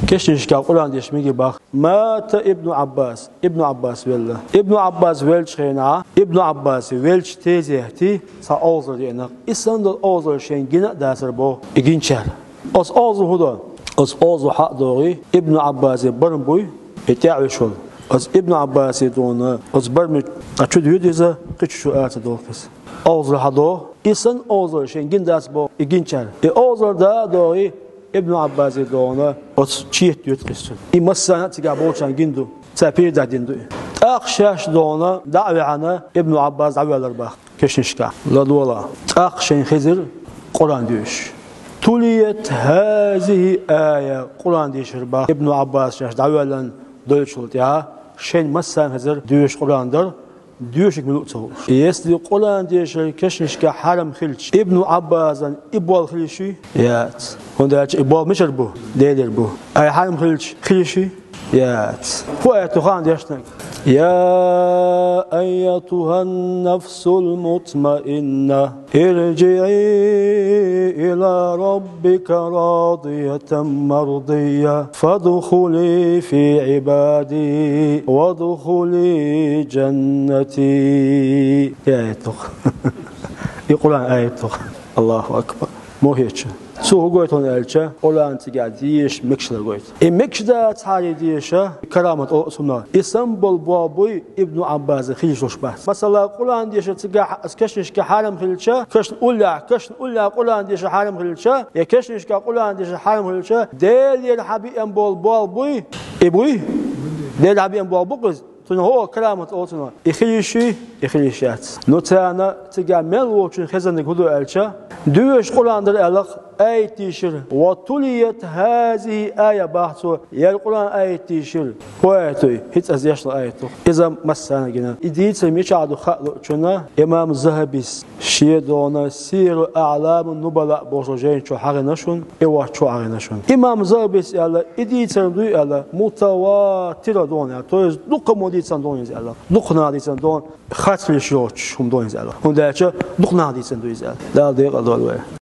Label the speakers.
Speaker 1: كشنش كقرآن ديش ميجي باخ مات ابن عباس ولا ابن عباس ويلش خينا ابن عباس ويلش تيزيهتي سا أوزر دينا إسان دل أوزر شين جنا داسر بو إجين شهر أس أوزر هدا أس أوزر حق دوري ابن عباس برم بوي اتعوي شول أس ابن عباس دونا أس برم أشود يديزا قش شو آت دوفس أوزر حدو إسان أوزر شين جنا داس بو إجين شهر أوزر دا دوري ابن عباس دونا أس شيت يتقسم إمسنا تجابوشان جندو تابير داديندو أخشاش دونا دعوة عنا ابن عباس دعوة الأربعة كشنشكا لا دولا أخشين خزر قرآن ديش توليت هذه آية قرآن ديش ربا ابن عباس شاش دعوة لن دوشلت يا شين مسان خزر ديش قرآن در ديوشك من أتصور يسدي قرآن ديش كشنشكا حرم خلش ابن عباس إبوال خلشي يات هنداش إبوال مشر بو دير بو أي حرم خلشي يات فؤاد خان ديشتك يا أيتها النفس المطمئنة ارجعي إلى ربك راضية مرضية فادخلي في عبادي وادخلي جنتي يا آيتك يقولون آيتك الله أكبر مو هيك سو قويت هون ألشة قولان تجاديش مكشلا قويت المكشدا تحالي ديشة كرامة أسمنا إسمبل بابوي ابن عباس خيش وشبه مثلا قولان ديشة تجا كشنش كحرم خلشة كشن أولى قولان ديشة حرم خلشة يا كشنش كقولان ديشة حرم خلشة ديل يلحبي أمبول بابوي إبوي ديل حبي أمبول بقز هو كلامة أوتنا إخليشات نتانا تجا ملوشن خزن كهدو ألشة دوش قرآن در ألق آية تيشر وطليت هذه آية بحثو يا القرآن آية تيشر وآيتوي هيت أزياشل آيتو إذا مسانا جنا إديت ميشعدو خلق چنا إمام الذهبيس شيدونا سير أعلام النبلاء بوشوجين شو حاجة نشون إيوه شو حاجة نشون إمام الذهبيس يلا إديت دوي يلا متواتر دونا تويز دق موديتان دون يلا دقنا ديتان دون خاطر الشيوخ هم دون يلا هم دايتش دقنا ديتان دون يلا لا ديق الدول